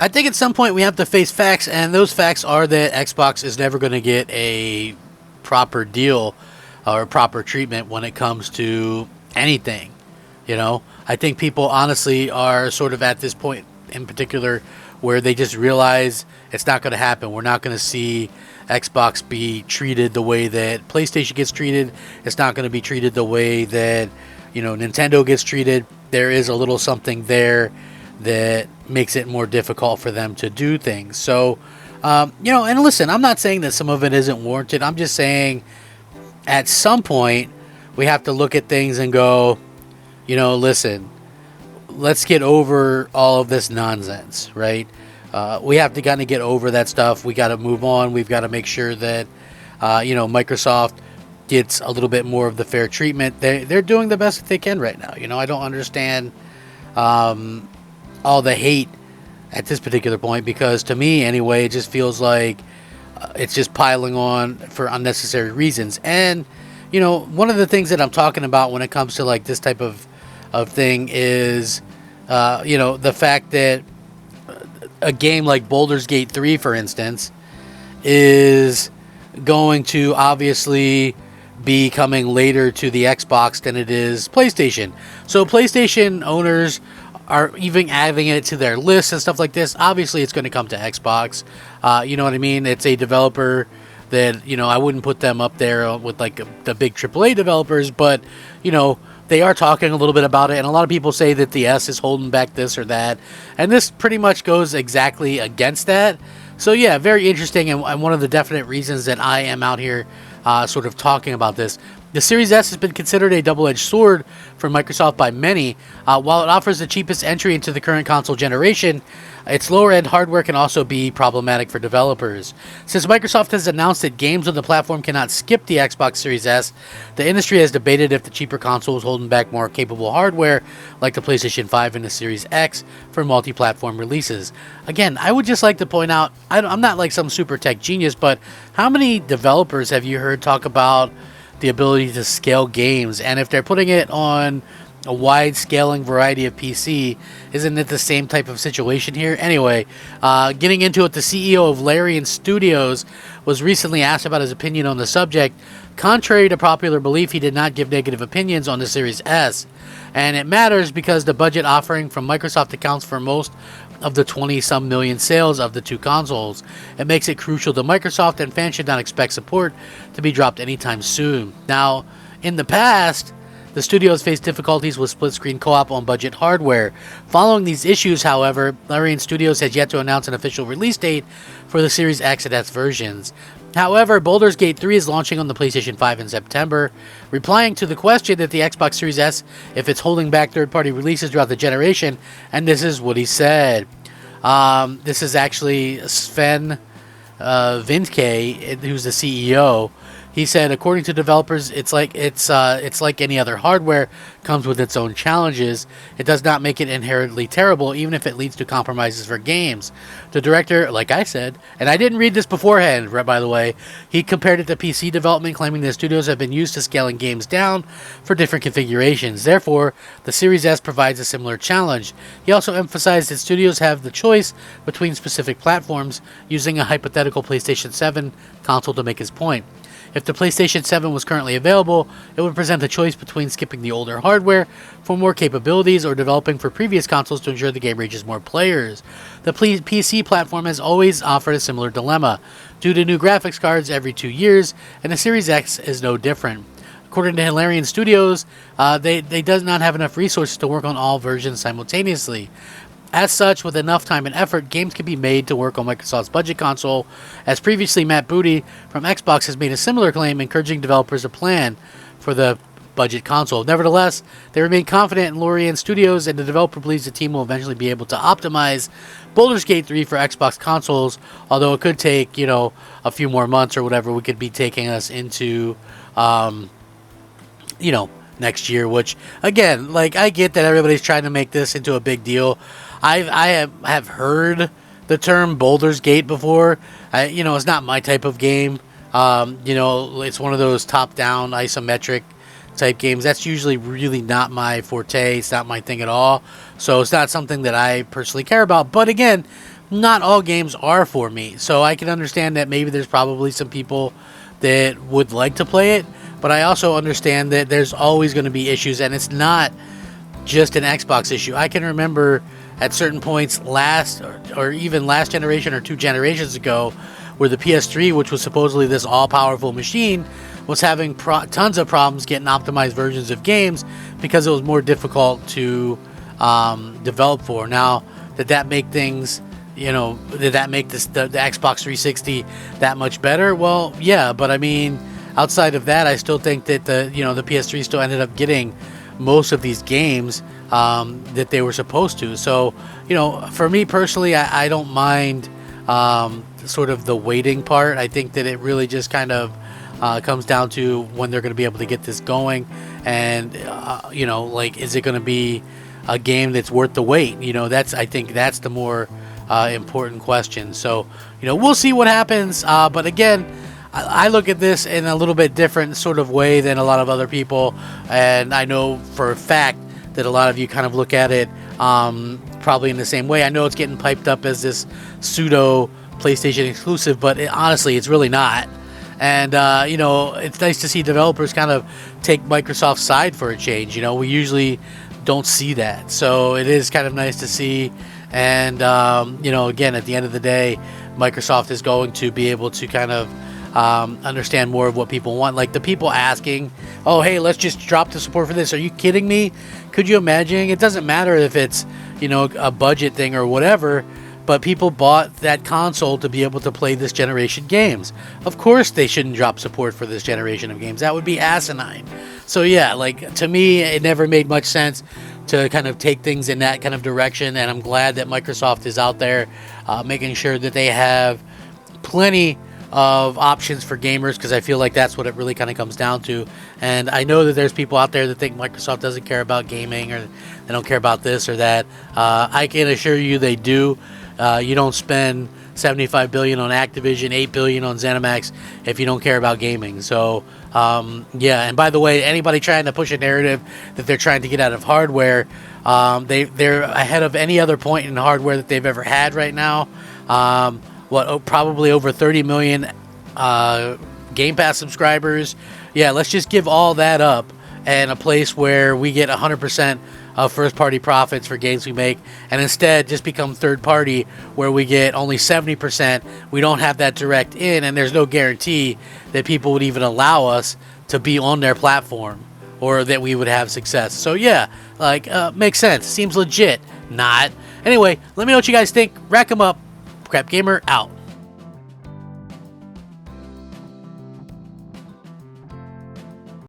I think at some point we have to face facts, and those facts are that Xbox is never going to get a proper deal or proper treatment when it comes to anything. You know, I think people honestly are sort of at this point in particular where they just realize it's not going to happen. We're not going to see Xbox be treated the way that PlayStation gets treated. It's not going to be treated the way that, Nintendo gets treated. There is a little something there that makes it more difficult for them to do things. So, and listen, I'm not saying that some of it isn't warranted. I'm just saying at some point we have to look at things and go, listen, let's get over all of this nonsense, right? We have to kind of get over that stuff. We got to move on. We've got to make sure that, Microsoft gets a little bit more of the fair treatment. They're doing the best that they can right now. I don't understand all the hate at this particular point, because to me, anyway, it just feels like it's just piling on for unnecessary reasons. And, one of the things that I'm talking about when it comes to like this type of thing is, the fact that a game like Baldur's Gate 3, for instance, is going to obviously be coming later to the Xbox than it is PlayStation. So PlayStation owners are even adding it to their lists and stuff like this. Obviously, it's going to come to Xbox. You know what I mean? It's a developer that, I wouldn't put them up there with like the big AAA developers, but, they are talking a little bit about it, and a lot of people say that the S is holding back this or that, and this pretty much goes exactly against that. So yeah, very interesting, and one of the definite reasons that I am out here sort of talking about this. The Series S has been considered a double-edged sword for Microsoft by many. While it offers the cheapest entry into the current console generation, its lower-end hardware can also be problematic for developers. Since Microsoft has announced that games on the platform cannot skip the Xbox Series S, the industry has debated if the cheaper console is holding back more capable hardware, like the PlayStation 5 and the Series X, for multi-platform releases. Again, I would just like to point out, I'm not like some super tech genius, but how many developers have you heard talk about the ability to scale games? And if they're putting it on a wide scaling variety of PC, isn't it the same type of situation here? Anyway, getting into it, the CEO of Larian Studios was recently asked about his opinion on the subject. Contrary to popular belief, he did not give negative opinions on the Series S. And it matters because the budget offering from Microsoft accounts for most of the 20-some million sales of the two consoles. It makes it crucial to Microsoft, and fans should not expect support to be dropped anytime soon. Now, in the past, the studios faced difficulties with split-screen co-op on budget hardware. Following these issues, however, Larian Studios has yet to announce an official release date for the Series X and S versions. However, Baldur's Gate 3 is launching on the PlayStation 5 in September. Replying to the question that the Xbox Series S, if it's holding back third-party releases throughout the generation, and this is what he said. This is actually Sven Vindke, who's the CEO. He said, according to developers, it's like any other hardware, comes with its own challenges. It does not make it inherently terrible, even if it leads to compromises for games. The director, like I said, and I didn't read this beforehand, by the way, he compared it to PC development, claiming that studios have been used to scaling games down for different configurations. Therefore, the Series S provides a similar challenge. He also emphasized that studios have the choice between specific platforms, using a hypothetical PlayStation 7 console to make his point. If the PlayStation 7 was currently available, it would present the choice between skipping the older hardware for more capabilities or developing for previous consoles to ensure the game reaches more players. The PC platform has always offered a similar dilemma, due to new graphics cards every 2 years, and the Series X is no different. According to Larian Studios, they does not have enough resources to work on all versions simultaneously. As such, with enough time and effort, games can be made to work on Microsoft's budget console. As previously, Matt Booty from Xbox has made a similar claim, encouraging developers to plan for the budget console. Nevertheless, they remain confident in Larian Studios, and the developer believes the team will eventually be able to optimize Baldur's Gate 3 for Xbox consoles, although it could take, a few more months or whatever. We could be taking us into, next year, which, again, like, I get that everybody's trying to make this into a big deal. I have heard the term Baldur's Gate before. It's not my type of game. It's one of those top-down isometric type games. That's usually really not my forte. It's not my thing at all. So it's not something that I personally care about. But again, not all games are for me. So I can understand that maybe there's probably some people that would like to play it, but I also understand that there's always going to be issues, and it's not just an Xbox issue. I can remember at certain points or even last generation or 2 generations ago, where the PS3, which was supposedly this all-powerful machine, was having tons of problems getting optimized versions of games because it was more difficult to develop for. Now, did that make things, did that make the Xbox 360 that much better? Well, yeah, but I mean, outside of that, I still think that the PS3 still ended up getting most of these games that they were supposed to. So, for me personally, I don't mind sort of the waiting part. I think that it really just kind of comes down to when they're going to be able to get this going, and is it going to be a game that's worth the wait? I think that's the more important question. So, we'll see what happens. But again, I look at this in a little bit different sort of way than a lot of other people, and I know for a fact that a lot of you kind of look at it probably in the same way. I know it's getting piped up as this pseudo PlayStation exclusive, but honestly, it's really not. And, it's nice to see developers kind of take Microsoft's side for a change. We usually don't see that. So it is kind of nice to see. And, again, at the end of the day, Microsoft is going to be able to kind of understand more of what people want. Like the people asking, oh, hey, let's just drop the support for this. Are you kidding me? Could you imagine? It doesn't matter if it's, a budget thing or whatever. But people bought that console to be able to play this generation games. Of course they shouldn't drop support for this generation of games. That would be asinine. So yeah, to me, it never made much sense to kind of take things in that kind of direction. And I'm glad that Microsoft is out there making sure that they have plenty of options for gamers, because I feel like that's what it really kind of comes down to. And I know that there's people out there that think Microsoft doesn't care about gaming, or they don't care about this or that. I can assure you they do. You don't spend $75 billion on Activision, $8 billion on ZeniMax if you don't care about gaming. So, yeah. And by the way, anybody trying to push a narrative that they're trying to get out of hardware, they're ahead of any other point in hardware that they've ever had right now. Probably over 30 million Game Pass subscribers. Yeah, let's just give all that up, and a place where we get 100% of first-party profits for games we make, and instead just become third-party, where we get only 70%. We don't have that direct in, and there's no guarantee that people would even allow us to be on their platform, or that we would have success. So yeah, makes sense. Seems legit. Not. Anyway, let me know what you guys think. Rack 'em up. Crap Gamer out.